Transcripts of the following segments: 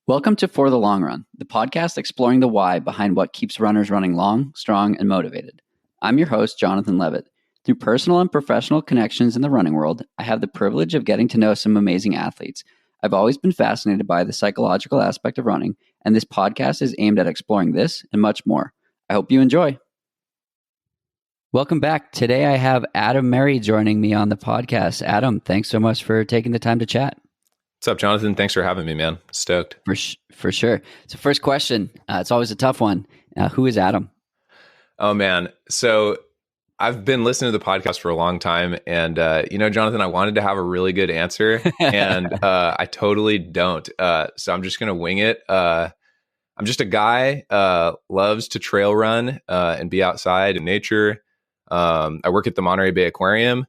Welcome to For the Long Run, the podcast exploring the why behind what keeps runners running long, strong, and motivated. I'm your host, Jonathan Levitt. Through personal and professional connections in the running world, I have the privilege of getting to know some amazing athletes. I've always been fascinated by the psychological aspect of running, and this podcast is aimed at exploring this and much more. I hope you enjoy. Welcome back. Today I have Adam Merry joining me on the podcast. Adam, thanks so much for taking the time to chat. What's up, Jonathan? Thanks for having me, man. Stoked. For sure. So first question, it's always a tough one. Who is Adam? Oh, man. So I've been listening to the podcast for a long time. And, Jonathan, I wanted to have a really good answer. And I totally don't. So I'm just going to wing it. I'm just a guy, loves to trail run and be outside in nature. I work at the Monterey Bay Aquarium.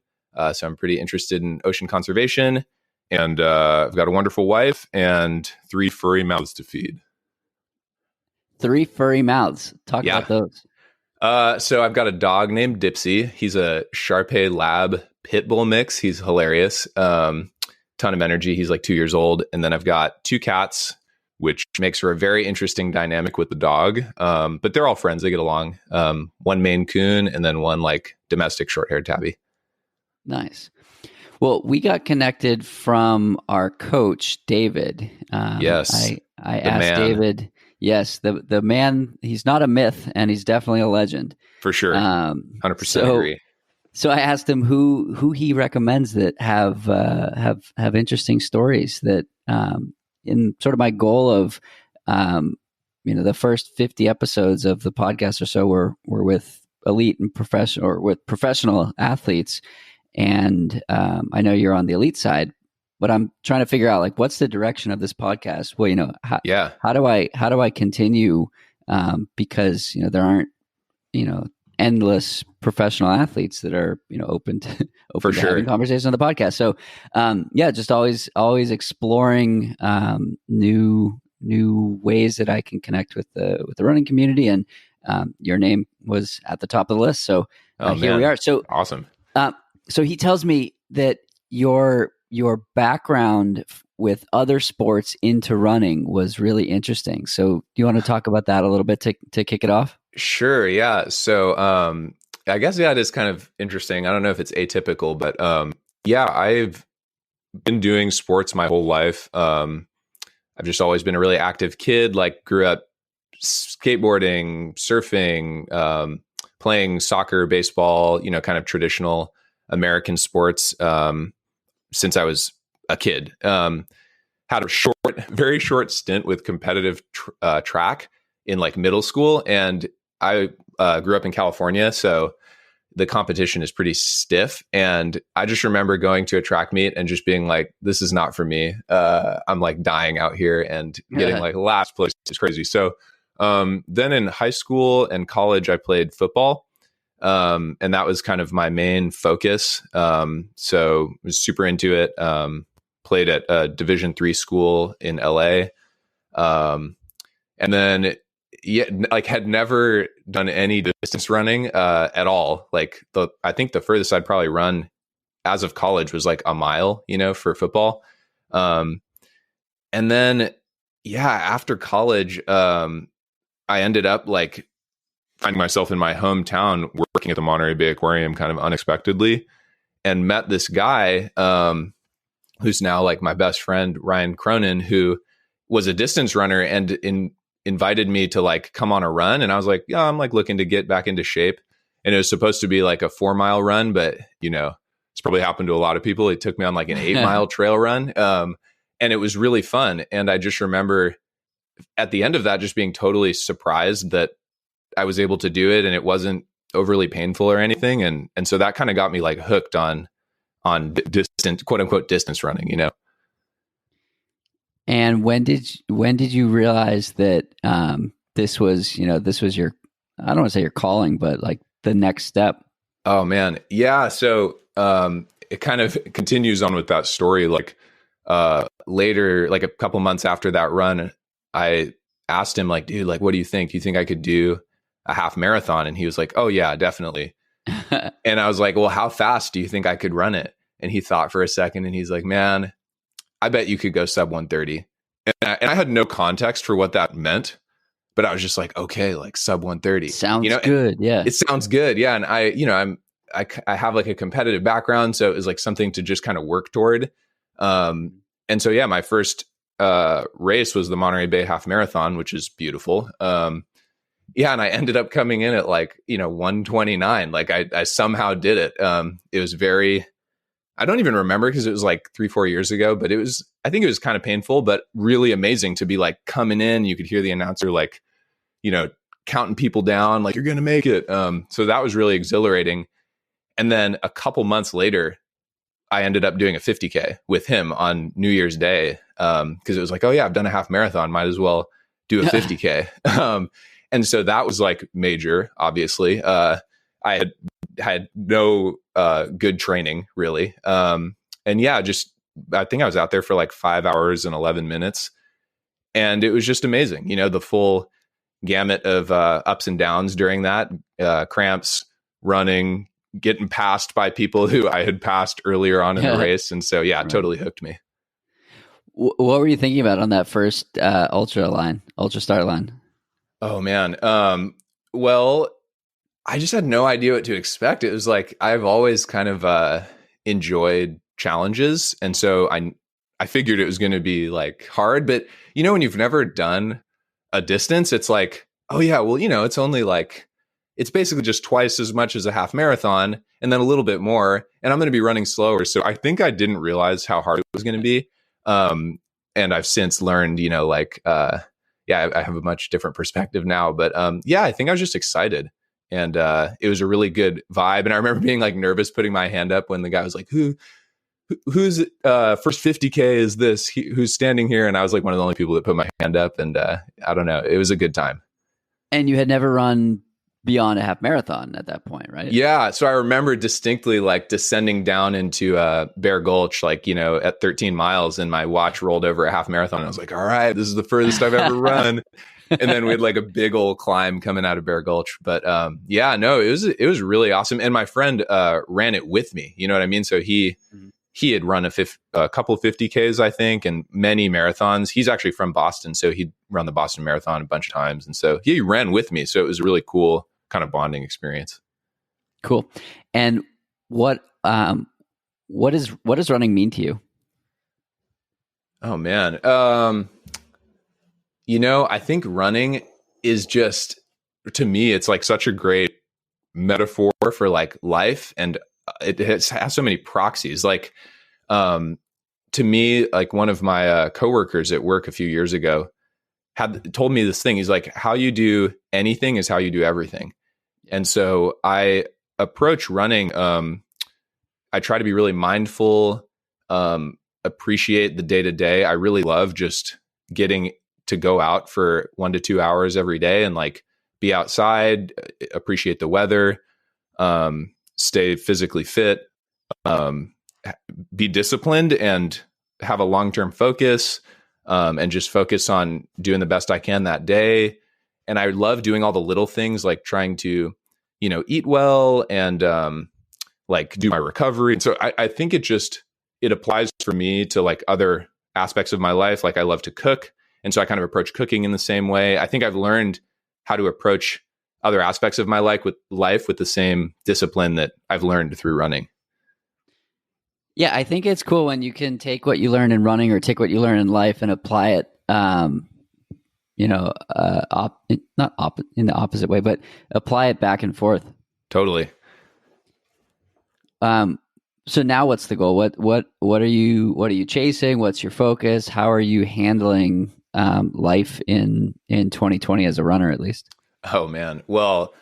So I'm pretty interested in ocean conservation. And I've got a wonderful wife and 3 furry mouths to feed. 3 furry mouths. Talk about those. So I've got a dog named Dipsy. He's a Shar-Pei Lab pit bull mix. He's hilarious. Ton of energy. He's like 2 years old. And then I've got 2 cats, which makes for a very interesting dynamic with the dog. But they're all friends. They get along. 1 Maine Coon and then 1 like domestic short-haired tabby. Nice. Well, we got connected from our coach, David. Yes. I asked David, yes, the man, he's not a myth and he's definitely a legend. For sure. 100% agree. So I asked him who he recommends that have interesting stories that in sort of my goal of, the first 50 episodes of the podcast or so were with elite and professional athletes. And I know you're on the elite side, but I'm trying to figure out like what's the direction of this podcast. Well, how do I continue? Because there aren't endless professional athletes that are open to having conversations on the podcast. So just always exploring new ways that I can connect with the running community. And your name was at the top of the list. So here we are. So awesome. So he tells me that your background with other sports into running was really interesting. So do you want to talk about that a little bit to kick it off? Sure. Yeah. So I guess, it is kind of interesting. I don't know if it's atypical, but I've been doing sports my whole life. I've just always been a really active kid, like grew up skateboarding, surfing, playing soccer, baseball, kind of traditional American sports since I was a kid. Had a very short stint with competitive track in like middle school. And I grew up in California, so the competition is pretty stiff. And I just remember going to a track meet and just being like, this is not for me. I'm like dying out here and getting like last place is crazy. So then in high school and college, I played football. And that was kind of my main focus. So I was super into it. Played at a Division III school in LA. And then, had never done any distance running, at all. Like I think the furthest I'd probably run as of college was like a mile, for football. And then, after college, I ended up like finding myself in my hometown working at the Monterey Bay Aquarium kind of unexpectedly, and met this guy who's now like my best friend, Ryan Cronin, who was a distance runner and invited me to like come on a run. And I was like, yeah, I'm like looking to get back into shape. And it was supposed to be like a 4-mile run, but it's probably happened to a lot of people. It took me on like an 8-mile trail run. And it was really fun. And I just remember at the end of that, just being totally surprised that I was able to do it and it wasn't overly painful or anything. And so that kind of got me like hooked on distance, quote unquote, distance running, And when did you realize that this was your, I don't want to say your calling, but like the next step? Oh man. Yeah. So it kind of continues on with that story. Like later, like a couple months after that run, I asked him like, dude, like, what do you think? Do you think I could do a half marathon? And he was like, oh yeah, definitely. And I was like, well, how fast do you think I could run it? And he thought for a second and he's like, man, I bet you could go sub 130. And I had no context for what that meant, but I was just like, okay, like sub 130. Sounds good. Yeah. It sounds good. Yeah. And I have like a competitive background. So it was like something to just kind of work toward. And so, yeah, my first race was the Monterey Bay Half Marathon, which is beautiful. Yeah. And I ended up coming in at like, 129. Like I somehow did it. It was I don't even remember because it was like 3-4 years ago, but I think it was kind of painful, but really amazing to be like coming in. You could hear the announcer, like, counting people down, like, you're going to make it. So that was really exhilarating. And then a couple months later, I ended up doing a 50K with him on New Year's Day. Cause it was like, oh yeah, I've done a half marathon. Might as well do a 50K. And so that was like major, obviously. I had no good training really. And yeah, I think I was out there for like 5 hours and 11 minutes. And it was just amazing. The full gamut of ups and downs during that, cramps, running, getting passed by people who I had passed earlier on in the race. And so, yeah, it totally hooked me. What were you thinking about on that first ultra start line? Oh man. Well, I just had no idea what to expect. It was like, I've always kind of enjoyed challenges. And so I figured it was going to be like hard, but when you've never done a distance, it's like, oh yeah, well, it's only like, it's basically just twice as much as a half marathon and then a little bit more. And I'm going to be running slower. So I think I didn't realize how hard it was going to be. And I've since learned, I have a much different perspective now, but yeah, I think I was just excited. And it was a really good vibe. And I remember being like nervous putting my hand up when the guy was like, who's first 50K is this? Who's standing here? And I was like one of the only people that put my hand up. And I don't know. It was a good time. And you had never run beyond a half marathon at that point, right? Yeah. So I remember distinctly like descending down into Bear Gulch, like, at 13 miles, and my watch rolled over a half marathon. And I was like, all right, this is the furthest I've ever run. And then we had like a big old climb coming out of Bear Gulch. But yeah, no, it was really awesome. And my friend ran it with me. You know what I mean? So he had run a couple of 50Ks, I think, and many marathons. He's actually from Boston, so he'd run the Boston Marathon a bunch of times. And so he ran with me. So it was a really cool kind of bonding experience. Cool. And what does running mean to you? Oh man. I think running is just, to me, it's like such a great metaphor for like life, and it has so many proxies. Like, to me, like one of my coworkers at work a few years ago told me this thing. He's like, how you do anything is how you do everything. And so I approach running. I try to be really mindful, appreciate the day to day. I really love just getting to go out for 1 to 2 hours every day and like be outside, appreciate the weather, stay physically fit, be disciplined and have a long-term focus, and just focus on doing the best I can that day. And I love doing all the little things like trying to, eat well and like do my recovery. And so I think it applies for me to like other aspects of my life. Like I love to cook. And so I kind of approach cooking in the same way. I think I've learned how to approach other aspects of my life with the same discipline that I've learned through running. Yeah, I think it's cool when you can take what you learn in running or take what you learn in life and apply it, not in the opposite way, but apply it back and forth. Totally. So now what's the goal? What are you chasing? What's your focus? How are you handling life in 2020 as a runner, at least? Oh man. Well,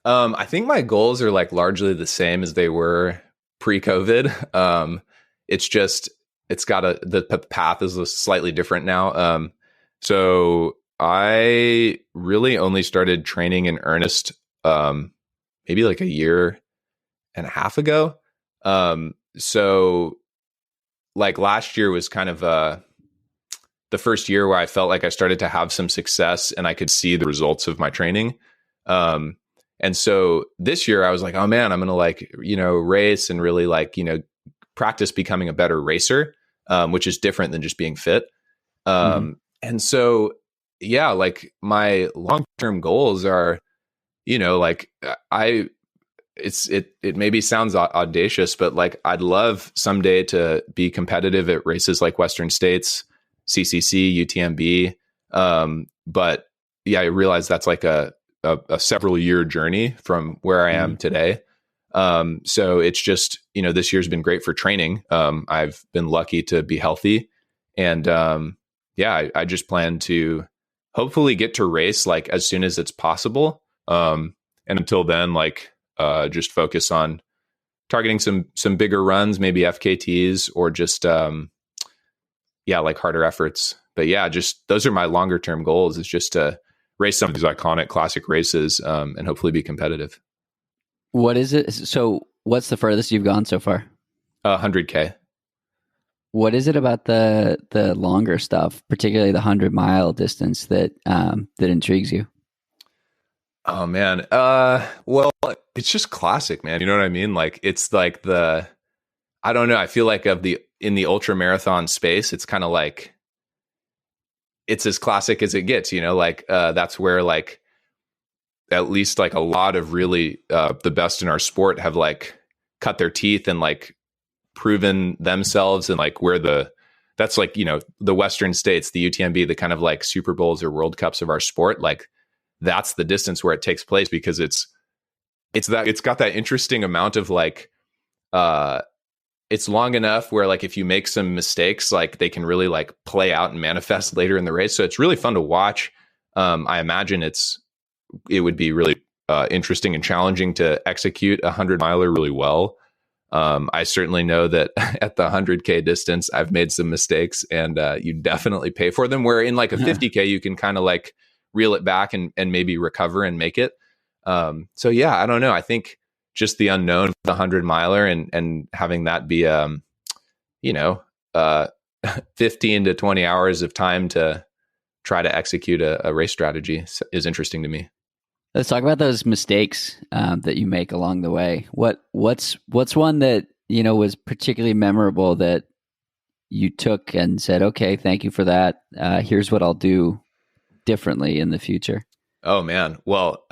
I think my goals are like largely the same as they were pre-COVID. The path is slightly different now. So I really only started training in earnest, maybe like a year and a half ago. So like last year was kind of, the first year where I felt like I started to have some success and I could see the results of my training. And so this year I was like, oh man, I'm going to like, race and really like, practice becoming a better racer, which is different than just being fit. And so, yeah, like my long-term goals are, like it maybe sounds audacious, but like I'd love someday to be competitive at races like Western States, CCC, UTMB. But yeah, I realize that's like a several year journey from where I am today. So it's just, this year's been great for training. I've been lucky to be healthy, and yeah, I just plan to hopefully get to race like as soon as it's possible. And until then, like just focus on targeting some bigger runs, maybe FKTs, or just like harder efforts. But yeah, just those are my longer term goals, is just to race some of these iconic classic races, and hopefully be competitive. What is it? So what's the furthest you've gone so far? 100K. What is it about the longer stuff, particularly the 100-mile distance, that intrigues you? Oh man. Well, it's just classic, man. You know what I mean? Like it's like I don't know. I feel like in the ultra marathon space, it's kind of like, it's as classic as it gets, like, that's where like, at least like a lot of really, the best in our sport have like cut their teeth and like proven themselves, and like that's like, the Western States, the UTMB, the kind of like Super Bowls or World Cups of our sport. Like that's the distance where it takes place, because it's got that interesting amount of like, it's long enough where like if you make some mistakes, like they can really like play out and manifest later in the race. So it's really fun to watch. I imagine it would be really interesting and challenging to execute a 100-miler really well. I certainly know that at the 100K distance, I've made some mistakes, and you definitely pay for them. Where in like a 50K, you can kind of like reel it back and maybe recover and make it. So yeah, I don't know. I think just the unknown of the 100-miler and having that be 15 to 20 hours of time to try to execute a race strategy is interesting to me. Let's talk about those mistakes that you make along the way. What's one that was particularly memorable that you took and said, "Okay, thank you for that. Here's what I'll do differently in the future"? Oh man, well,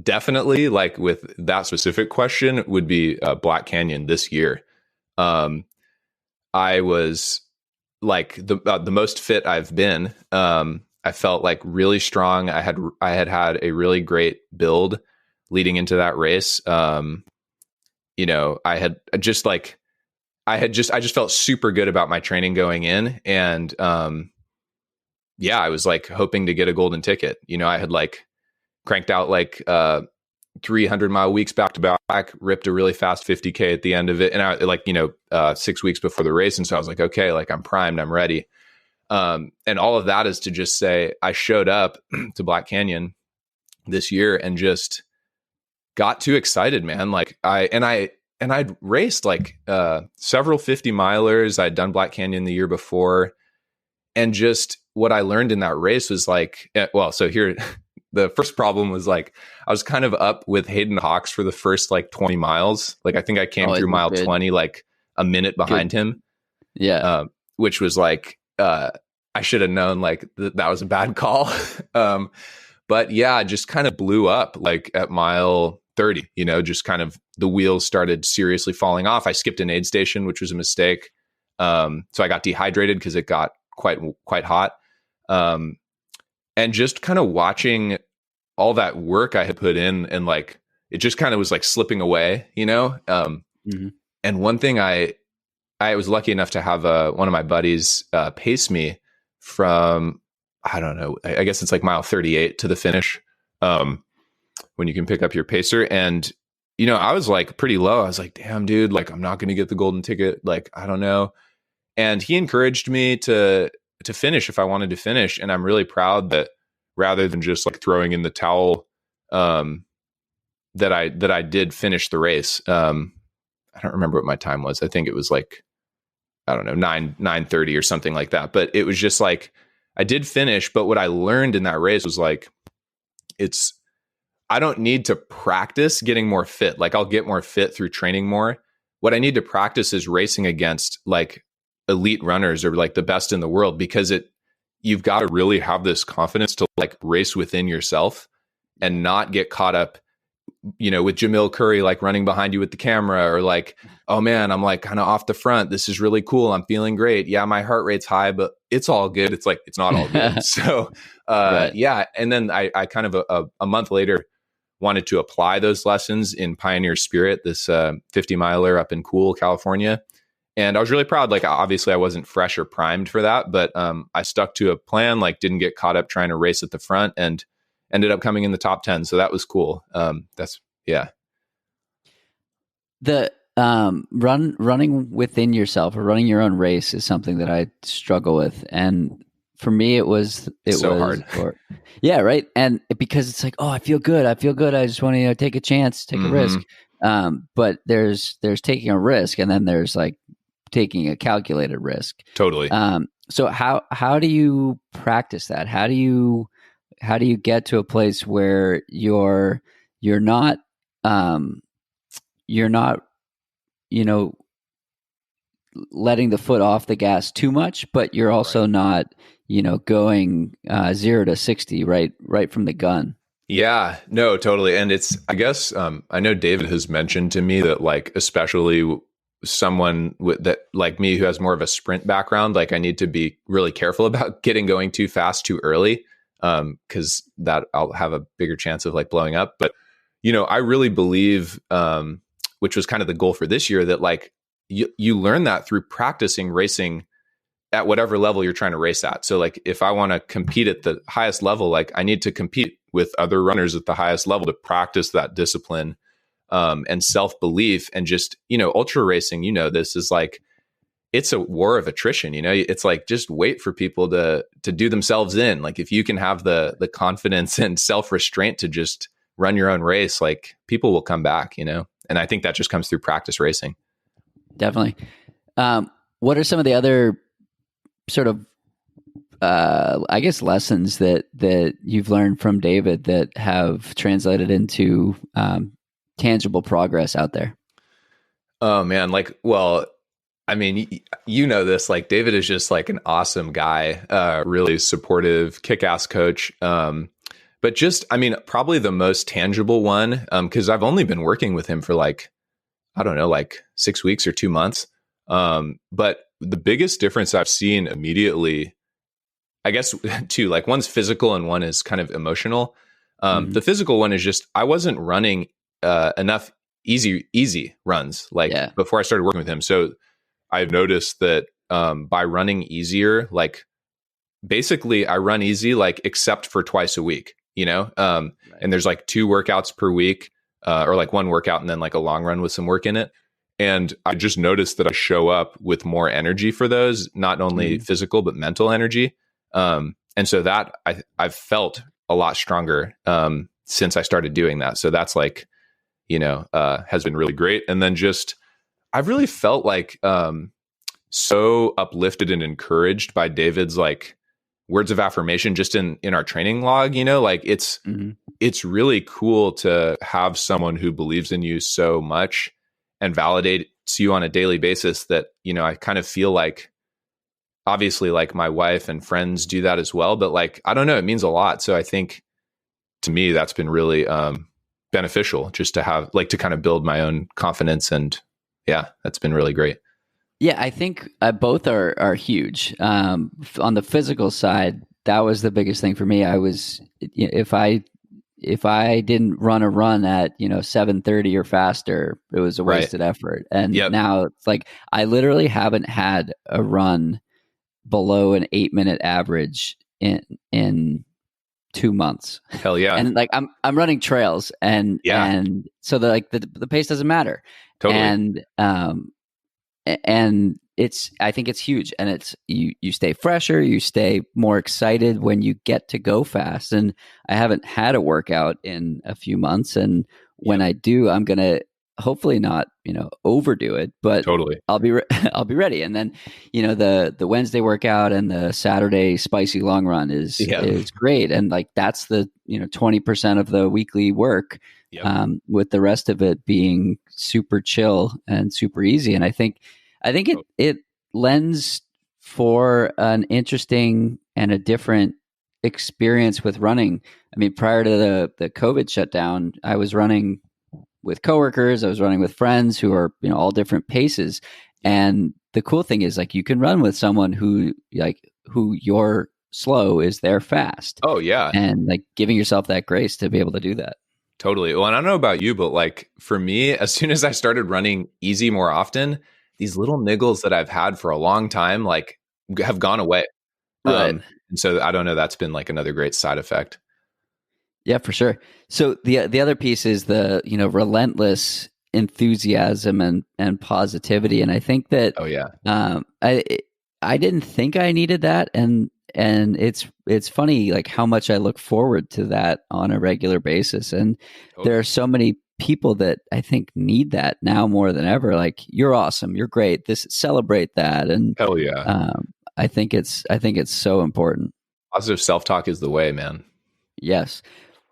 definitely, like with that specific question, would be Black Canyon this year. I was like the most fit I've been. I felt like really strong. I had a really great build leading into that race. I just felt super good about my training going in. And I was like hoping to get a golden ticket. I had like cranked out like 300-mile weeks back to back, ripped a really fast 50K at the end of it. And I like, 6 weeks before the race. And so I was like, okay, like I'm primed, I'm ready. And all of that is to just say, I showed up to Black Canyon this year and just got too excited, man. Like I'd raced like, several 50-milers. I'd done Black Canyon the year before. And just what I learned in that race was like, so here, the first problem was like, I was kind of up with Hayden Hawks for the first like 20 miles. Like, I think I came through mile 20, like a minute behind him. Yeah. Which was like, I should have known like that was a bad call. But yeah, I just kind of blew up like at mile 30, just kind of the wheels started seriously falling off. I skipped an aid station, which was a mistake. So I got dehydrated because it got quite hot. And just kind of watching all that work I had put in, and like, it just kind of was like slipping away, And one thing I was lucky enough to have one of my buddies pace me from, I don't know, I guess it's like mile 38 to the finish, when you can pick up your pacer. And, I was like pretty low. I was like, damn, dude, like I'm not going to get the golden ticket. Like, I don't know. And he encouraged me to finish if I wanted to finish. And I'm really proud that rather than just like throwing in the towel, that I did finish the race. I don't remember what my time was. I think it was like, I don't know, 9:30 or something like that. But it was just like, I did finish. But what I learned in that race was like, I don't need to practice getting more fit. Like I'll get more fit through training more. What I need to practice is racing against like elite runners or like the best in the world, because you've got to really have this confidence to like race within yourself and not get caught up, with Jamil Curry, like running behind you with the camera, or like, oh man, I'm like kind of off the front. This is really cool. I'm feeling great. Yeah, my heart rate's high, but it's all good. It's like, it's not all good. So, Right. yeah. And then I kind of a month later wanted to apply those lessons in Pioneer Spirit, this 50 miler up in Cool, California. And I was really proud. Like, obviously I wasn't fresh or primed for that, but I stuck to a plan, like didn't get caught up trying to race at the front, and ended up coming in the top 10. So that was cool. Yeah. The running within yourself or running your own race is something that I struggle with. And for me, it was so hard. Yeah. Right. And because it's like, oh, I feel good. I just want to take a chance, take a risk. But there's taking a risk, and then there's like taking a calculated risk. Totally. So how do you practice that? How do you get to a place where you're not letting the foot off the gas too much, but you're also not going 0 to 60 right from the gun? Yeah, no, totally. And it's, I guess, I know David has mentioned to me that like, especially someone that like me who has more of a sprint background, like I need to be really careful about getting going too fast too early, because that I'll have a bigger chance of like blowing up. But I really believe, which was kind of the goal for this year, that like you learn that through practicing racing at whatever level you're trying to race at. So like if I want to compete at the highest level, like I need to compete with other runners at the highest level to practice that discipline, and self-belief. And just, ultra racing, this is like, it's a war of attrition. It's like, just wait for people to do themselves in. Like if you can have the confidence and self-restraint to just run your own race, like people will come back, and I think that just comes through practice racing. Definitely. What are some of the other sort of, I guess, lessons that you've learned from David that have translated into tangible progress out there? Oh man, like, well, I mean, this, like David is just like an awesome guy, really supportive, kick-ass coach. But just, I mean, probably the most tangible one, because I've only been working with him for like, I don't know, like 6 weeks or 2 months. But the biggest difference I've seen immediately, I guess, two, like one's physical and one is kind of emotional. The physical one is just, I wasn't running enough easy runs like before I started working with him. So I've noticed that by running easier, like basically I run easy, like except for twice a week, and there's like 2 workouts per week, or like 1 workout and then like a long run with some work in it. And I just noticed that I show up with more energy for those, not only physical, but mental energy. And so that I've felt a lot stronger since I started doing that. So that's like, has been really great. And then just, I've really felt like so uplifted and encouraged by David's like words of affirmation just in our training log, like it's really cool to have someone who believes in you so much and validates you on a daily basis that, I kind of feel like, obviously like my wife and friends do that as well, but like, I don't know, it means a lot. So I think to me, that's been really beneficial just to have like to kind of build my own confidence. And yeah, that's been really great. Yeah, I think both are huge. On the physical side, that was the biggest thing for me. I was, if I didn't run a run at 7:30 or faster, it was a wasted effort. And now it's like I literally haven't had a run below an 8-minute average in 2 months. Hell yeah! And like I'm running trails, and so the pace doesn't matter. Totally. And I think it's huge, and it's you stay fresher, you stay more excited when you get to go fast. And I haven't had a workout in a few months, and when I do, I'm gonna hopefully not, overdo it, but Totally. I'll be ready. And then, the Wednesday workout and the Saturday spicy long run Yeah. is great. And like, that's the, 20% of the weekly work, Yep. with the rest of it being super chill and super easy. And I think it lends for an interesting and a different experience with running. I mean, prior to the COVID shutdown, I was running with coworkers, I was running with friends who are, all different paces. And the cool thing is, like, you can run with someone who you're slow is their fast. Oh yeah. And like giving yourself that grace to be able to do that. Totally. Well, and I don't know about you, but like for me, as soon as I started running easy more often, these little niggles that I've had for a long time, like, have gone away. Right. And so I don't know, that's been like another great side effect. Yeah, for sure. So the other piece is the, relentless enthusiasm and positivity. And I think that Oh yeah. I didn't think I needed that, and it's funny, like, how much I look forward to that on a regular basis. And there are so many people that I think need that now more than ever. Like, you're awesome, you're great. Celebrate that. And Hell yeah. I think it's so important. Positive self-talk is the way, man. Yes.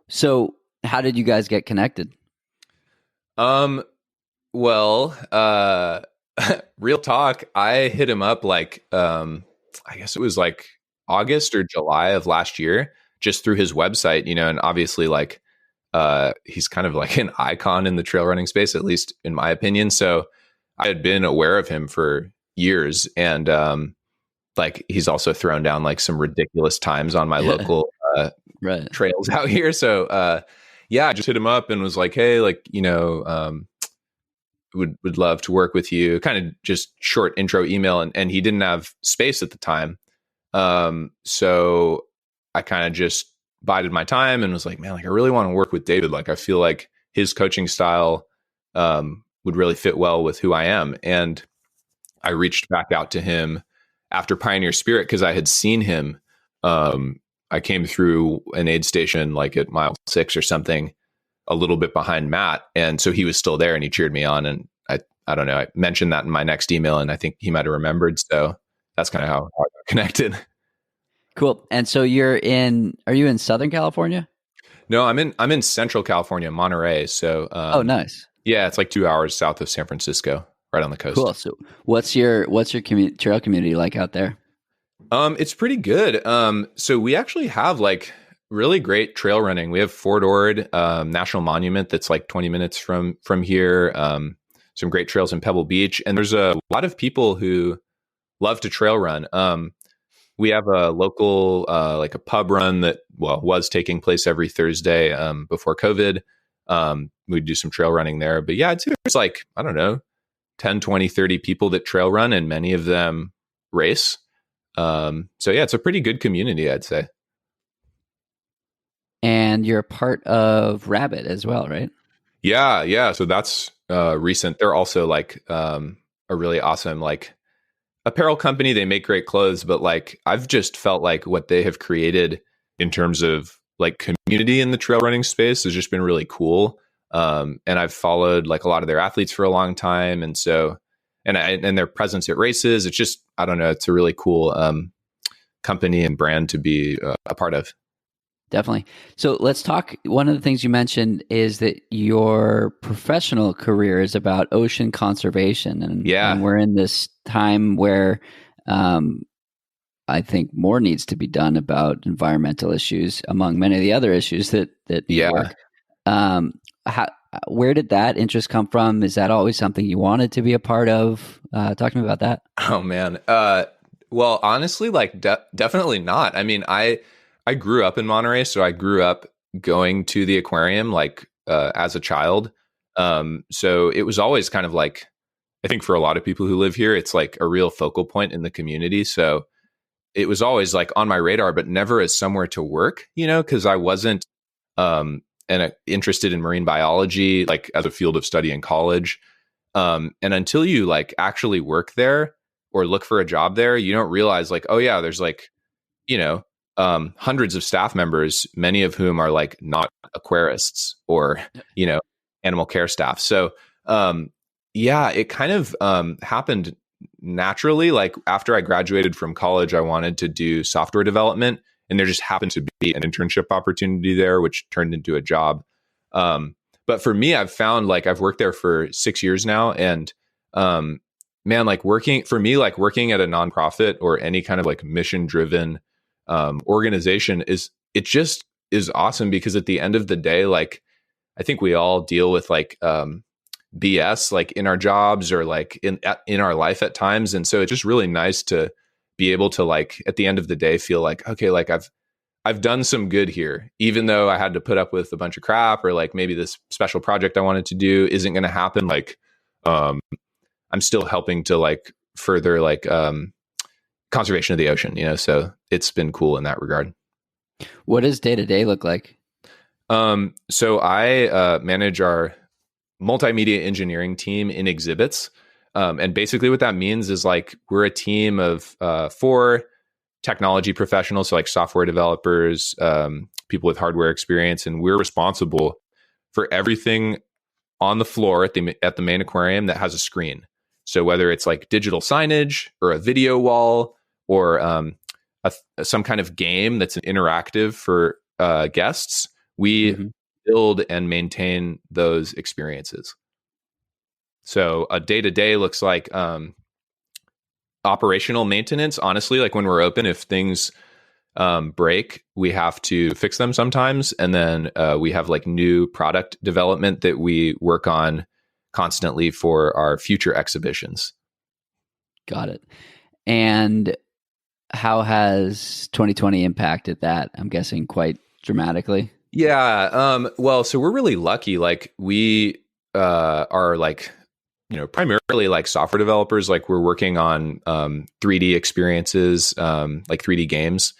So how did you guys get connected? Well, real talk, I hit him up like, I guess it was like August or July of last year, just through his website, and obviously like, he's kind of like an icon in the trail running space, at least in my opinion. So I had been aware of him for years, and, like, he's also thrown down like some ridiculous times on my local, Right. trails out here. So, yeah, I just hit him up and was like, hey, like, would love to work with you. Kind of just short intro email, and he didn't have space at the time. So I kind of just bided my time and was like, man, like, I really want to work with David. Like, I feel like his coaching style would really fit well with who I am. And I reached back out to him after Pioneer Spirit because I had seen him. I came through an aid station like at mile 6 or something, a little bit behind Matt. And so he was still there and he cheered me on. And I don't know, I mentioned that in my next email and I think he might have remembered. So that's kind of how I got connected. Cool. And so are you in Southern California? No, I'm in Central California, Monterey. So, Oh, nice. Yeah, it's like 2 hours south of San Francisco, right on the coast. Cool. So what's your trail community like out there? It's pretty good. So we actually have like really great trail running. We have Fort Ord National Monument that's like 20 minutes from here. Some great trails in Pebble Beach, and there's a lot of people who love to trail run. We have a local like a pub run that was taking place every Thursday before COVID. We do some trail running there, but yeah, I'd say there's like, I don't know, 10, 20, 30 people that trail run, and many of them race. So yeah, it's a pretty good community, I'd say. And you're a part of Rabbit as well, right? Yeah. So that's recent. They're also like a really awesome like apparel company. They make great clothes, but like I've just felt like what they have created in terms of like community in the trail running space has just been really cool. And I've followed like a lot of their athletes for a long time, and so and their presence at races. It's just, I don't know, it's a really cool company and brand to be a part of. Definitely. So let's talk. One of the things you mentioned is that your professional career is about ocean conservation. And we're in this time where I think more needs to be done about environmental issues, among many of the other issues that need work. Where did that interest come from? Is that always something you wanted to be a part of? Talk to me about that. Oh, man. Well, honestly, like definitely not. I mean, I grew up in Monterey, so I grew up going to the aquarium like as a child. So it was always kind of like, I think for a lot of people who live here, it's like a real focal point in the community. So it was always like on my radar, but never as somewhere to work, because I wasn't interested in marine biology, like as a field of study in college. And until you like actually work there or look for a job there, you don't realize like, oh yeah, there's like, hundreds of staff members, many of whom are like not aquarists or, animal care staff. So Um, yeah, it kind of happened naturally. Like after I graduated from college, I wanted to do software development, and there just happened to be an internship opportunity there, which turned into a job. But for me, I've found like I've worked there for 6 years now, and um, man, like working for me, like working at a nonprofit or any kind of like mission driven organization it just is awesome because at the end of the day, like I think we all deal with like BS like in our jobs or like in our life at times, and so it's just really nice to be able to like at the end of the day feel like okay, like I've done some good here, even though I had to put up with a bunch of crap or like maybe this special project I wanted to do isn't going to happen. Like I'm still helping to like further like conservation of the ocean, you know. So it's been cool in that regard. What does day to day look like? So I manage our multimedia engineering team in exhibits. And basically what that means is like we're a team of 4 technology professionals, so like software developers, people with hardware experience, and we're responsible for everything on the floor at the main aquarium that has a screen. So whether it's like digital signage or a video wall or some kind of game that's an interactive for guests, we build and maintain those experiences. So a day-to-day looks like operational maintenance. Honestly, like when we're open, if things break, we have to fix them sometimes. And then we have like new product development that we work on constantly for our future exhibitions. Got it. And how has 2020 impacted that? I'm guessing quite dramatically. Yeah. Well, so we're really lucky. Like we are like, you know, primarily like software developers. Like we're working on 3D experiences, like 3D games.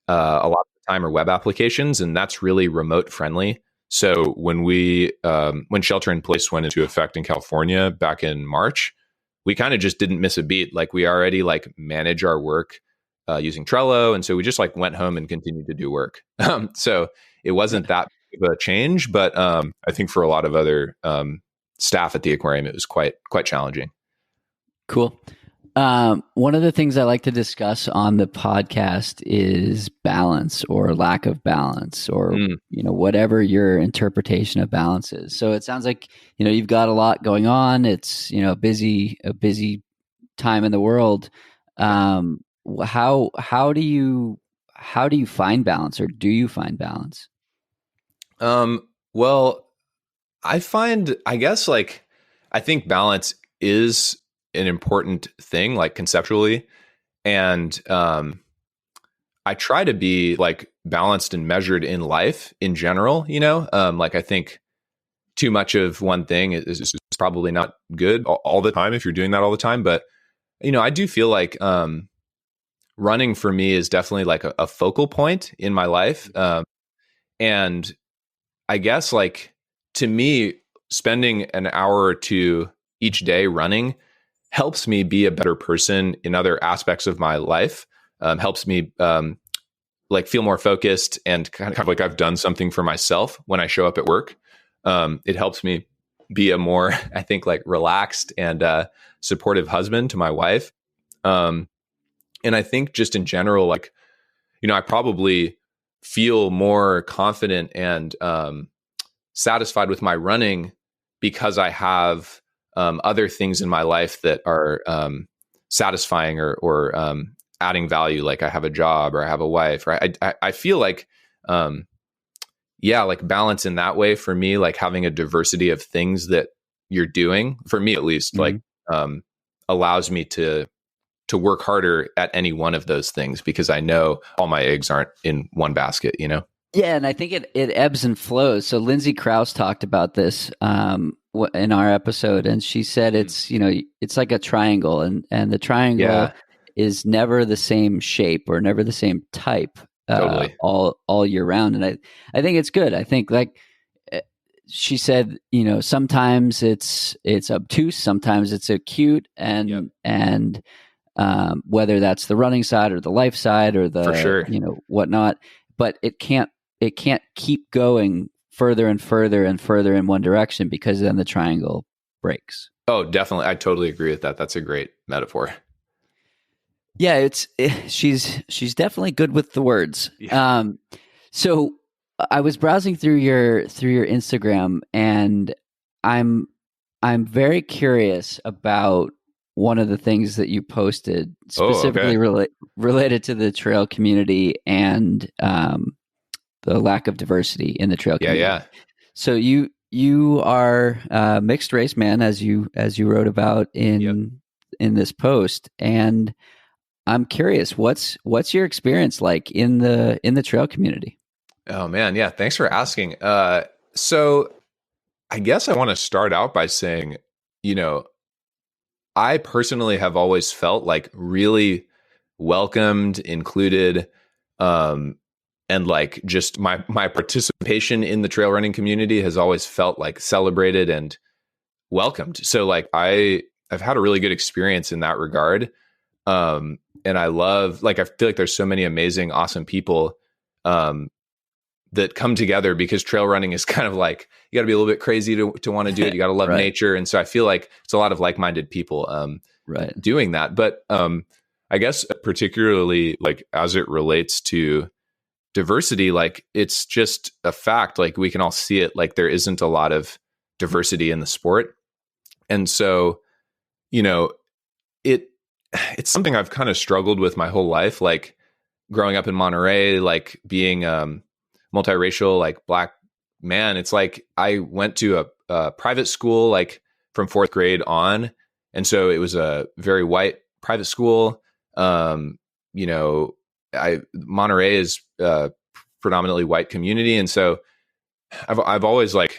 A lot of the time are web applications, and that's really remote friendly. So when when shelter in place went into effect in California back in March, we kind of just didn't miss a beat. Like we already like manage our work using Trello, and so we just like went home and continued to do work. So it wasn't that big of a change, but I think for a lot of other staff at the aquarium, it was quite challenging. Cool. One of the things I like to discuss on the podcast is balance or lack of balance, or you know, whatever your interpretation of balance is. So it sounds like, you know, you've got a lot going on. It's, you know, a busy time in the world. How do you find balance, or do you find balance? Well, I guess like I think balance is an important thing, like conceptually, and I try to be like balanced and measured in life in general, you know. Like I think too much of one thing is probably not good all the time if you're doing that all the time, but you know, I do feel like running for me is definitely like a focal point in my life, and I guess like to me, spending an hour or two each day running helps me be a better person in other aspects of my life. Helps me like feel more focused and kind of like I've done something for myself when I show up at work. It helps me be a more, I think, like relaxed and supportive husband to my wife. And I think just in general, like, you know, I probably feel more confident and satisfied with my running because I have other things in my life that are satisfying or adding value. Like I have a job or I have a wife, right? I feel like, like balance in that way for me, like having a diversity of things that you're doing, for me at least, like allows me to work harder at any one of those things because I know all my eggs aren't in one basket, you know? Yeah, and I think it ebbs and flows. So Lindsay Krause talked about this in our episode, and she said it's, you know, it's like a triangle, and the triangle is never the same shape or never the same type Totally. all year round. And I think it's good. I think, like she said, you know, sometimes it's obtuse, sometimes it's acute, and whether that's the running side or the life side or the, for sure, you know, whatnot, but it can't keep going further and further and further in one direction, because then the triangle breaks. Oh, definitely. I totally agree with that. That's a great metaphor. Yeah, she's definitely good with the words. Yeah. So I was browsing through your Instagram, and I'm I'm very curious about one of the things that you posted, Oh, specifically okay. related to the trail community and the lack of diversity in the trail Yeah, community. yeah. So you are a mixed race man, as you wrote about Yep. in this post, and I'm curious, what's your experience like in the trail community? Oh man, yeah. Thanks for asking. So I guess I want to start out by saying, you know, I personally have always felt like really welcomed, included, um, and like just my participation in the trail running community has always felt like celebrated and welcomed. So like I've had a really good experience in that regard. And I love, like, I feel like there's so many amazing, awesome people um, that come together because trail running is kind of like, you got to be a little bit crazy to want to do it. You got to love Right, nature. And so I feel like it's a lot of like-minded people right. doing that. But I guess particularly like as it relates to diversity, like it's just a fact, like we can all see it, like there isn't a lot of diversity in the sport. And so, you know, it it's something I've kind of struggled with my whole life, like growing up in Monterey, like being multiracial, like Black man. It's like I went to a private school, like from fourth grade on, and so it was a very white private school. You know, I Monterey is predominantly white community, and so I've always like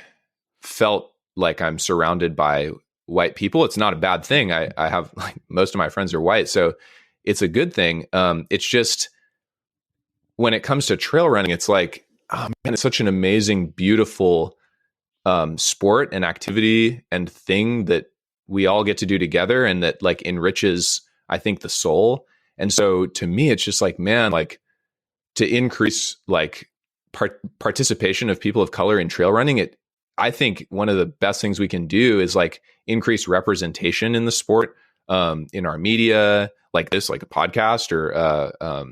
felt like I'm surrounded by white people. It's not a bad thing. I have like most of my friends are white, so it's a good thing. It's just when it comes to trail running, it's like, oh man, it's such an amazing, beautiful sport and activity and thing that we all get to do together and that like enriches, I think, the soul. And so to me, it's just like, man, like to increase like participation of people of color in trail running, it, I think one of the best things we can do is like increase representation in the sport, in our media, like this, like a podcast or,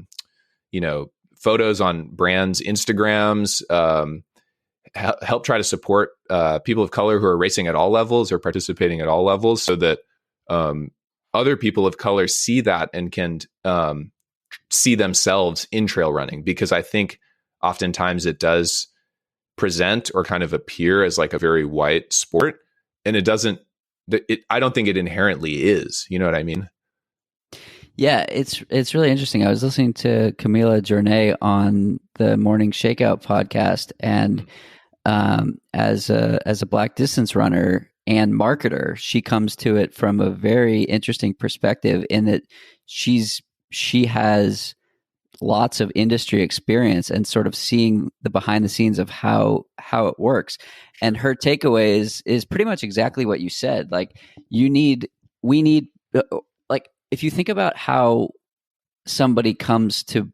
you know, photos on brands, Instagrams, help try to support people of color who are racing at all levels or participating at all levels so that um, other people of color see that and can see themselves in trail running. Because I think oftentimes it does present or kind of appear as like a very white sport. And it doesn't, I don't think it inherently is. You know what I mean? Yeah, it's really interesting. I was listening to Camila Jornet on the Morning Shakeout podcast, and as a Black distance runner and marketer, she comes to it from a very interesting perspective in that she has lots of industry experience and sort of seeing the behind the scenes of how it works. And her takeaway is pretty much exactly what you said. Like we need like if you think about how somebody comes to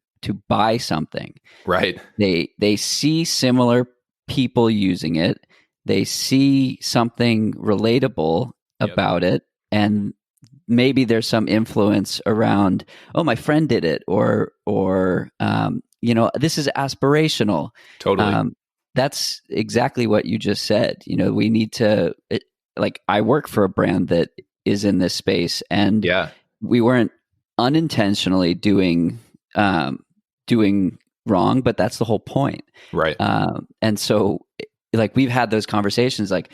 buy something, Right. they see similar people using it, they see something relatable Yep. about it, and maybe there's some influence around, oh, my friend did it, or you know, this is aspirational. Totally. um, that's exactly what you just said. You know, we need to like, I work for a brand that is in this space, and Yeah. we weren't unintentionally doing wrong, but that's the whole point. Right. And so, like, we've had those conversations, like,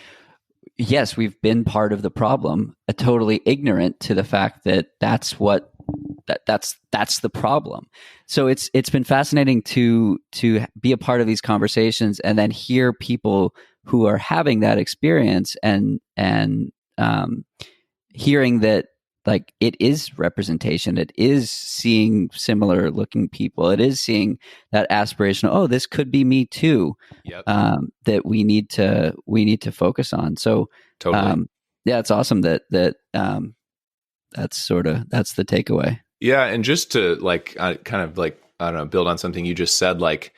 yes, we've been part of the problem, totally ignorant to the fact that that's the problem. So it's been fascinating to be a part of these conversations and then hear people who are having that experience and hearing that, like, it is representation, it is seeing similar looking people, it is seeing that aspirational, oh, this could be me too, Yep. that we need to focus on. So Totally. yeah, it's awesome that's the takeaway. Yeah, and just to like kind of like, I don't know, build on something you just said, like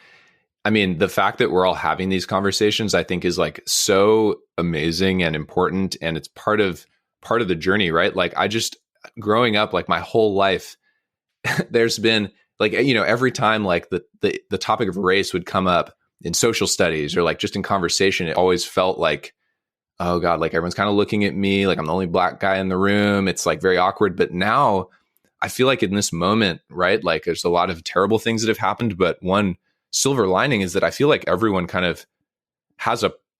I mean, the fact that we're all having these conversations, I think is like so amazing and important. And it's part of the journey, right? Like I just growing up, like my whole life, there's been like, every time like the topic of race would come up in social studies or like just in conversation, it always felt like, oh God, like everyone's kind of looking at me, like I'm the only black guy in the room. It's like very awkward. But now I feel like in this moment, right, like there's a lot of terrible things that have happened, but one silver lining is that I feel like everyone kind of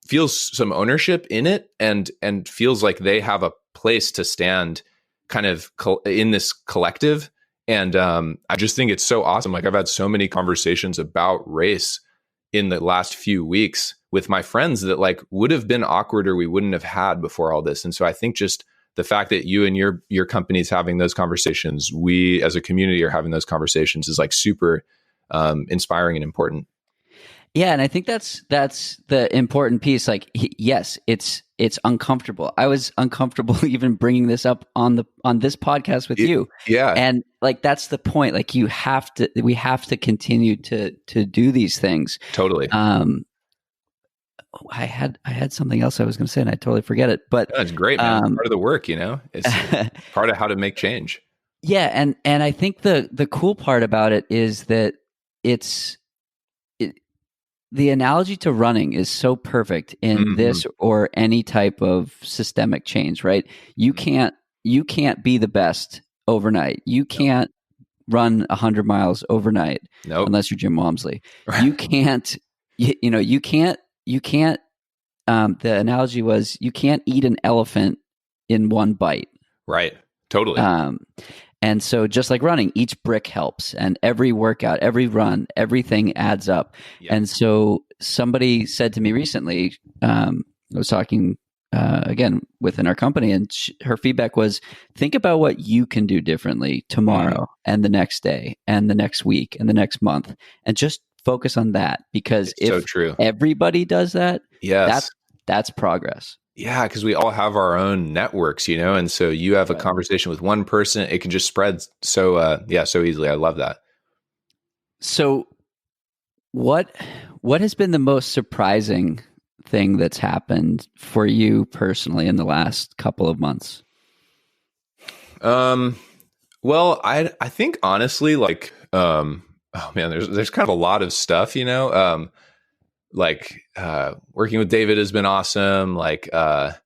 feels some ownership in it and feels like they have a place to stand kind of in this collective. And I just think it's so awesome. Like I've had so many conversations about race in the last few weeks with my friends that like would have been awkward or we wouldn't have had before all this. And so I think just the fact that you and your company's having those conversations, we as a community are having those conversations is like super inspiring and important. Yeah, and I think that's the important piece. Like, yes, it's uncomfortable. I was uncomfortable even bringing this up on this podcast with you. Yeah, and like that's the point. Like, we have to continue to do these things. Totally. I had something else I was going to say, and I totally forget it. But that's great, man. It's part of the work, It's part of how to make change. Yeah, and I think the cool part about it is that the analogy to running is so perfect in this or any type of systemic change, right? You can't be the best overnight. You can't run 100 miles overnight unless you're Jim Walmsley. Right. You can't, you can't, the analogy was you can't eat an elephant in one bite. Right. Totally. And so just like running, each brick helps, and every workout, every run, everything adds up. Yep. And so somebody said to me recently, I was talking again within our company, and her feedback was, think about what you can do differently tomorrow and the next day and the next week and the next month, and just focus on that. Because if everybody does that, that's progress. Yeah, because we all have our own networks, and so you have a conversation with one person, it can just spread so easily. I love that. So what has been the most surprising thing that's happened for you personally in the last couple of months? Well, I think honestly, like, oh man, there's kind of a lot of stuff, working with David has been awesome. Like, I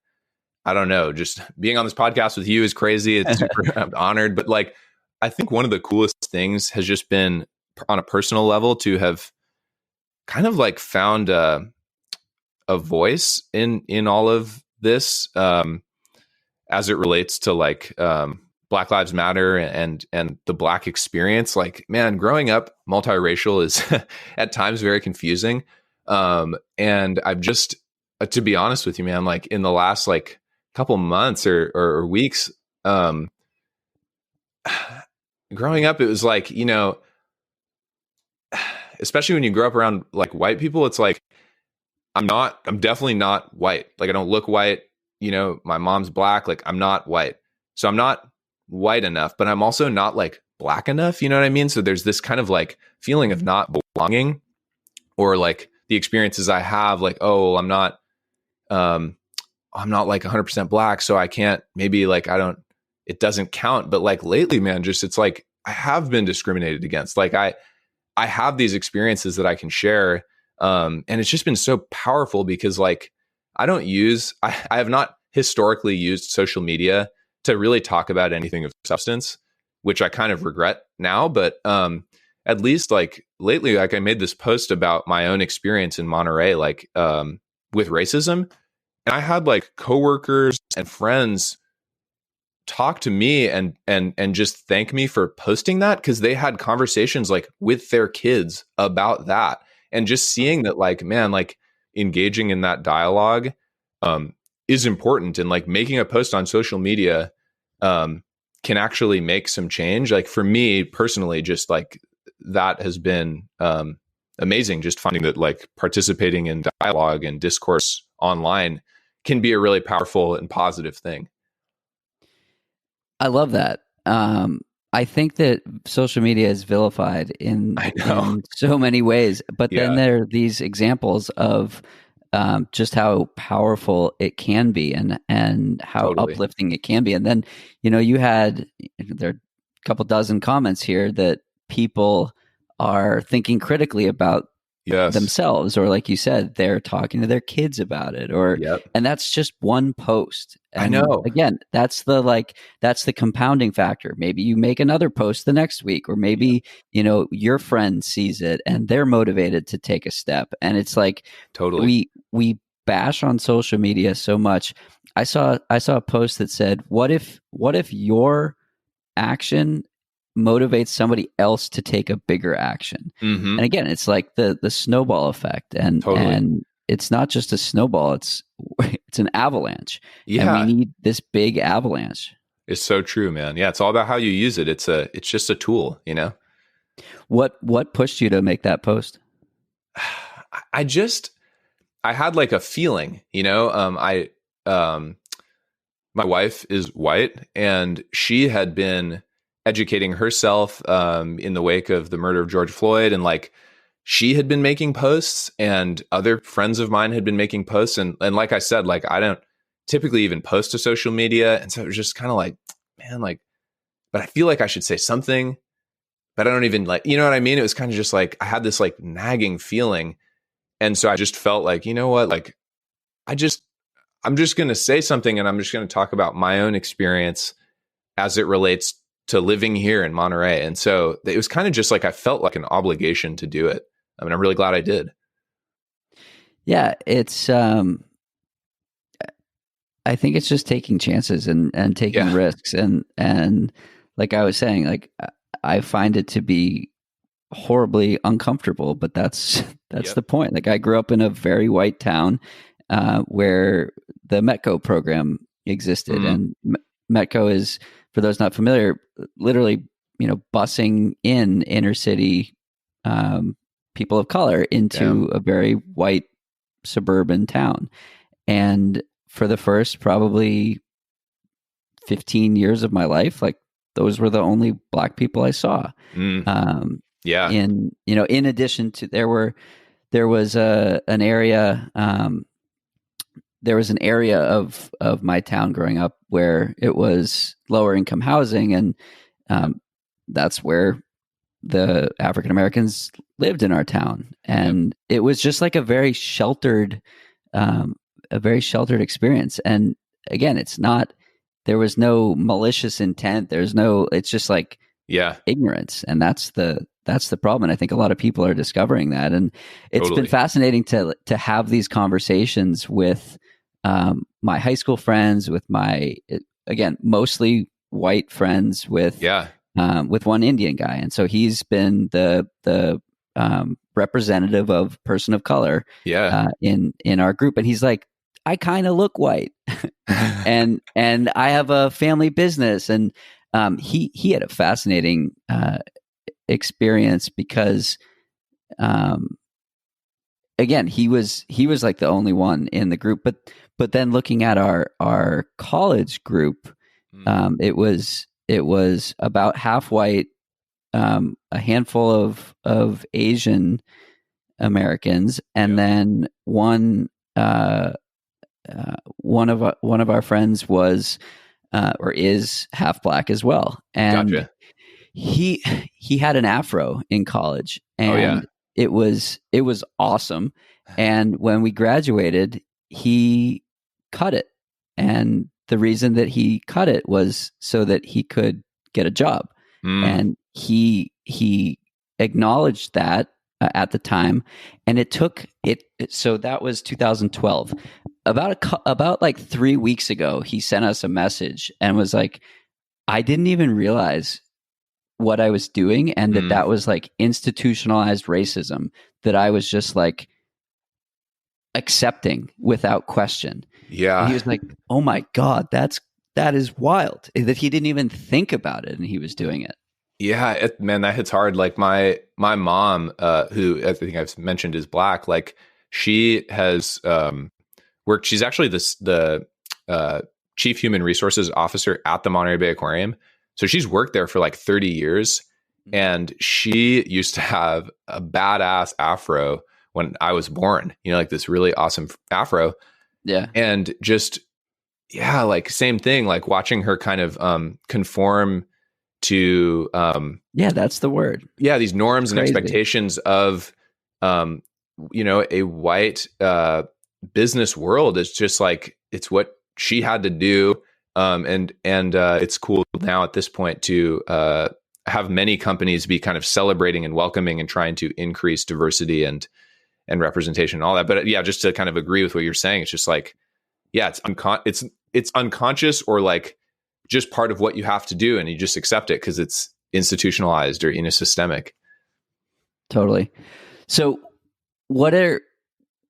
don't know, just being on this podcast with you is crazy. It's super, I'm honored. But like, I think one of the coolest things has just been on a personal level to have kind of like found a voice in all of this, as it relates to like, Black Lives Matter and the Black experience. Like, man, growing up multiracial is at times very confusing. And I've just, to be honest with you, man, like in the last like couple months or weeks, growing up, it was like, especially when you grow up around like white people, it's like, I'm definitely not white. Like I don't look white, my mom's Black, like I'm not white. So I'm not white enough, but I'm also not like Black enough. You know what I mean? So there's this kind of like feeling of not belonging, or like the experiences I have, like, oh, I'm not like 100% Black. So I can't, maybe like, it doesn't count. But like lately, man, just, it's like, I have been discriminated against. Like I have these experiences that I can share. And it's just been so powerful because like, I have not historically used social media to really talk about anything of substance, which I kind of regret now. But at least like lately, like I made this post about my own experience in Monterey, like with racism. And I had like coworkers and friends talk to me and just thank me for posting that, because they had conversations like with their kids about that. And just seeing that, like, man, like engaging in that dialogue is important. And like making a post on social media can actually make some change. Like for me personally, just like that has been amazing. Just finding that like participating in dialogue and discourse online can be a really powerful and positive thing. I love that. I think that social media is vilified I know. in so many ways, but then Yeah, there are these examples of just how powerful it can be, and how totally. uplifting it can be. And then, you had there are a couple dozen comments here that people are thinking critically about Yes. themselves, or like you said, they're talking to their kids about it, or Yep. and that's just one post. I And know. again, that's the compounding factor. Maybe you make another post the next week, or Yep. maybe your friend sees it and they're motivated to take a step. And it's like Totally. we bash on social media so much. I saw a post that said, what if your action motivates somebody else to take a bigger action? Hmm. And again, it's like the snowball effect, and Totally. it's not just a snowball, it's an avalanche, and we Yeah. need this big avalanche. It's so true, man. Yeah, it's all about how you use it. It's just a tool, you know. What pushed you to make that post? I just I had like a feeling, you know. I um my wife is white, and she had been educating herself in the wake of the murder of George Floyd, and like she had been making posts, and other friends of mine had been making posts, and like I said, like I don't typically even post to social media, and so it was just kind of like, man, like, but I feel like I should say something, but I don't even like, you know what I mean? It was kind of just like I had this like nagging feeling, and so I just felt like, you know what, like I just I'm just going to say something, and I'm just going to talk about my own experience as it relates to living here in Monterey. And so it was kind of just like I felt like an obligation to do it. I mean, I'm really glad I did. Yeah, it's I think it's just taking chances, and taking Yeah. risks, and like I was saying, like I find it to be horribly uncomfortable, but that's that's Yep. the point. Like I grew up in a very white town, where the Metco program existed, Mm, and Metco is, for those not familiar, literally busing in inner city um, people of color into damn. a very white suburban town. And for the first probably 15 years of my life, like those were the only black people I saw. Mm, Um, yeah. in addition to, there was an area, there was an area of my town growing up where it was lower income housing, and Yep. um, that's where the African Americans lived in our town. Yep. And it was just like um, a very sheltered experience. And again, it's not, there was no malicious intent. It's just like Yeah. ignorance. And that's the problem. And I think a lot of people are discovering that. And it's been Totally. fascinating to have these conversations with my high school friends, with my, again, mostly white friends, Yeah. with one Indian guy. And so he's been the representative of person of color Yeah. in our group. And he's like, I kind of look white, and I have a family business. And he had a fascinating experience because, um, again, he was like the only one in the group. But then looking at our college group, Mm, it was about half white, a handful of Asian Americans, and yep. then one of our friends was, or is, half black as well. And Gotcha. he he had an afro in college, Oh yeah. and it was awesome. And when we graduated, he cut it, and the reason that he cut it was so that he could get a job. Mm, And he acknowledged that at the time, and so that was 2012. About like 3 weeks ago, he sent us a message and was like, I didn't even realize what I was doing, and that mm, that was like institutionalized racism that I was just like accepting without question. And he yeah. was like, "Oh my god, that is wild that he didn't even think about it, and he was doing it." Yeah, man, that hits hard. Like my mom, who I think I've mentioned is black, like she has worked. She's actually the chief human resources officer at the Monterey Bay Aquarium. So she's worked there for like 30 years. And she used to have a badass afro when I was born, like this really awesome afro. Yeah. And just, yeah, like same thing, like watching her kind of conform to yeah, that's the word. Yeah, these norms and expectations of a white business world. Is just like, it's what she had to do. And it's cool now at this point to have many companies be kind of celebrating and welcoming and trying to increase diversity and representation and all that. But yeah, just to kind of agree with what you're saying, it's just like, yeah, it's unconscious, or like just part of what you have to do, and you just accept it because it's institutionalized or systemic. Totally. So what are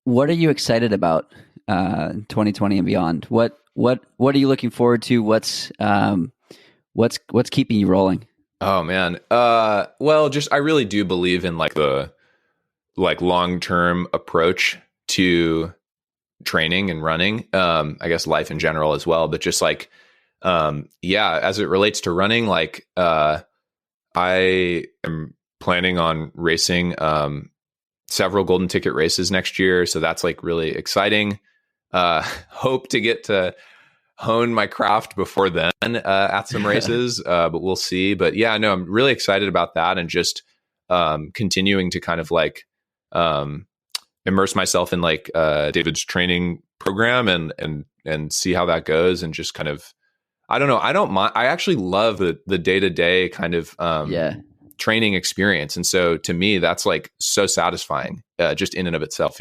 you excited about 2020 and beyond? What are you looking forward to? What's keeping you rolling? Oh man. Well, just I really do believe in like the long-term approach to training and running. I guess life in general as well, but just like as it relates to running, like I am planning on racing several golden ticket races next year, so that's like really exciting. Hope to get to hone my craft before then at some races, but we'll see. But yeah, no, I'm really excited about that, and just continuing to kind of like immerse myself in like David's training program and see how that goes, and just kind of, I don't know, I don't mind. I actually love the day-to-day kind of training experience, and so to me that's like so satisfying just in and of itself.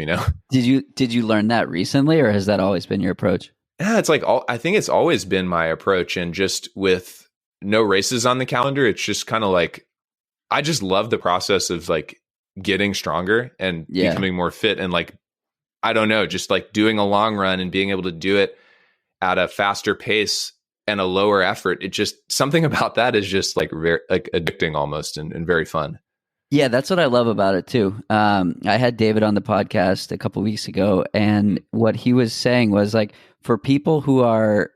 Did you learn that recently, or has that always been your approach? Yeah, it's like I think it's always been my approach, and just with no races on the calendar, it's just kind of like I just love the process of like getting stronger and becoming more fit, and like I don't know, just like doing a long run and being able to do it at a faster pace and a lower effort. It just, something about that is just like very like addicting almost, and very fun. Yeah, that's what I love about it too. I had David on the podcast a couple weeks ago, and what he was saying was like, for people who are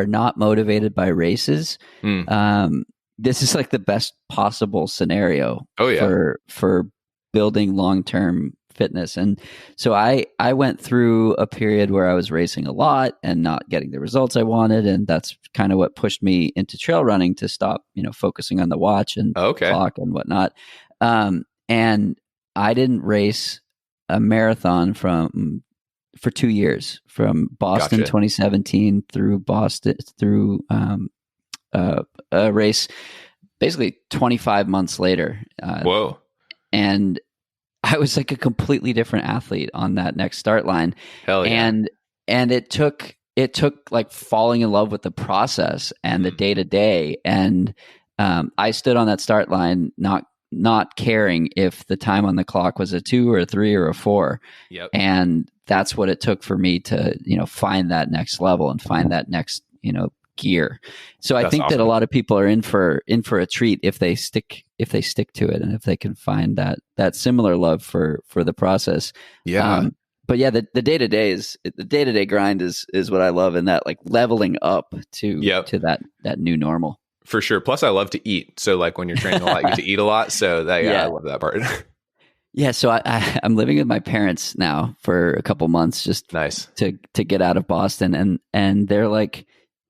not motivated by races, this is like the best possible scenario for building long-term fitness. And so I went through a period where I was racing a lot and not getting the results I wanted, and that's kind of what pushed me into trail running, to stop focusing on the watch and clock and whatnot. And I didn't race a marathon for 2 years, from Boston 2017 through Boston through a race basically 25 months later. Whoa. And I was like a completely different athlete on that next start line. Hell yeah. And it took like falling in love with the process and the day to day. And I stood on that start line, not caring if the time on the clock was a 2 or a 3 or a 4. Yep. And that's what it took for me to, find that next level and find that next, gear. So I think awesome. That a lot of people are in for a treat if they stick to it, and if they can find that similar love for the process. Yeah. But yeah, the day-to-day grind is what I love, and that like leveling up to that new normal. For sure. Plus I love to eat. So like when you're training a lot, you get to eat a lot. So I love that part. Yeah. So I'm living with my parents now for a couple months, just nice to get out of Boston. And they're like,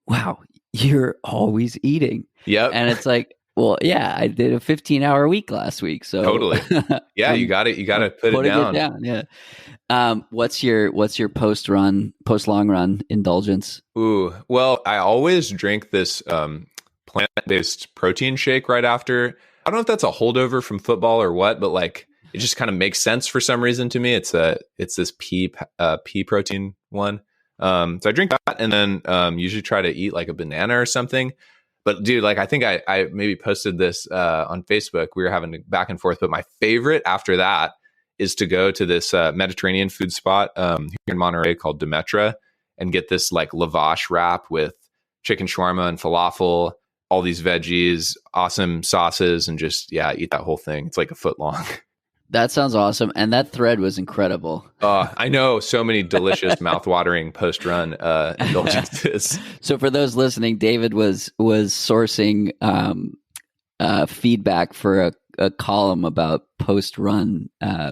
wow, you're always eating. Yep. And it's like, well, yeah, I did a 15-hour week last week. So totally. Yeah. You got to put it down. Yeah. What's your post long run indulgence? Ooh, well, I always drink this, plant-based protein shake right after. I don't know if that's a holdover from football or what, but like it just kind of makes sense for some reason to me. It's this pea protein one. So I drink that, and then usually try to eat like a banana or something. But dude, like I think I maybe posted this on Facebook. We were having a back and forth, but my favorite after that is to go to this Mediterranean food spot here in Monterey called Demetra, and get this like lavash wrap with chicken shawarma and falafel, all these veggies, awesome sauces, and just eat that whole thing. It's like a foot long. That sounds awesome. And that thread was incredible. I know so many delicious mouthwatering post-run indulgences. So for those listening, David was sourcing feedback for a column about post-run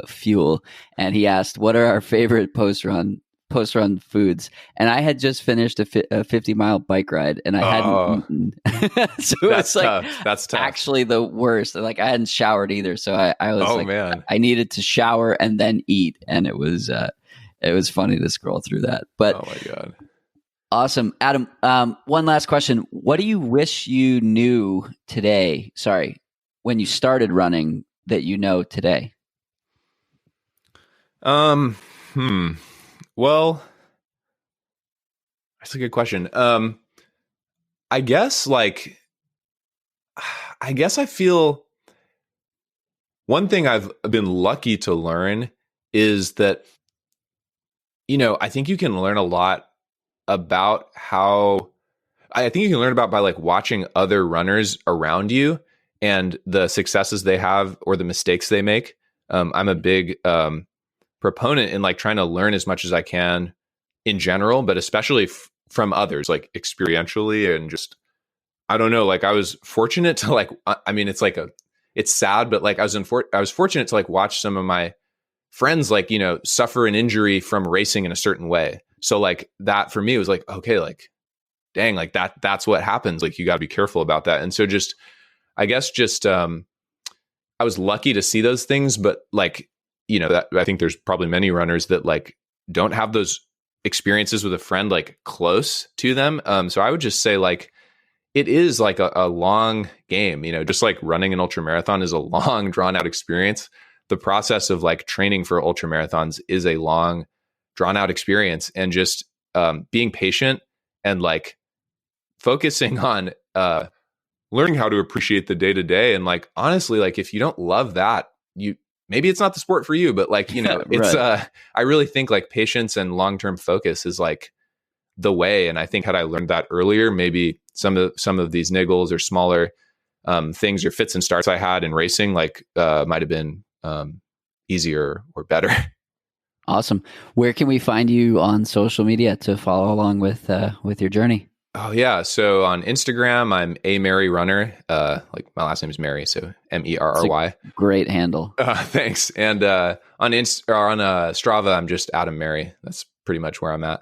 fuel. And he asked, what are our favorite post-run foods? And I had just finished a 50-mile bike ride and I hadn't eaten. So it's like, that's tough. Actually the worst. Like I hadn't showered either. So I was man. I needed to shower and then eat. And it was funny to scroll through that. But oh my God. Awesome. Adam, one last question. What do you wish you knew today? Sorry, when you started running that you know today? Well, that's a good question. I guess I feel one thing I've been lucky to learn is that, I think you can learn a lot about I think you can learn about by like watching other runners around you and the successes they have or the mistakes they make. I'm a big proponent in like trying to learn as much as I can in general, but especially from others, like experientially, and just, I don't know, like I was fortunate to like, I mean, it's sad, but like I was fortunate to like watch some of my friends, like, suffer an injury from racing in a certain way. So like that for me was like, okay, like, dang, like that's what happens. Like you got to be careful about that. And so I guess I was lucky to see those things, but like, that I think there's probably many runners that like don't have those experiences with a friend like close to them. So I would just say like, it is like a long game, just like running an ultra marathon is a long drawn out experience. The process of like training for ultra marathons is a long drawn out experience, and just being patient and like focusing on learning how to appreciate the day to day. And like, honestly, like if you don't love that, maybe it's not the sport for you, but like, it's, Right. I really think like patience and long-term focus is like the way. And I think had I learned that earlier, maybe some of these niggles or smaller things or fits and starts I had in racing, like might've been easier or better. Awesome. Where can we find you on social media to follow along with your journey? Oh yeah. So on Instagram, I'm a Mary Runner. Like my last name is Mary, so Merry. Great handle. Thanks. And on Strava, I'm just Adam Mary. That's pretty much where I'm at.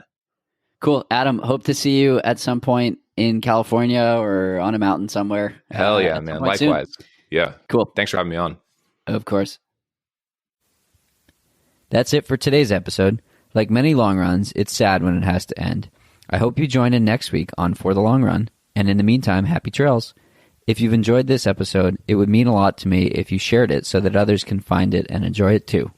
Cool. Adam, hope to see you at some point in California or on a mountain somewhere. Hell yeah, man. Likewise. Soon. Yeah. Cool. Thanks for having me on. Of course. That's it for today's episode. Like many long runs, it's sad when it has to end. I hope you join in next week on For the Long Run. And in the meantime, happy trails. If you've enjoyed this episode, it would mean a lot to me if you shared it so that others can find it and enjoy it too.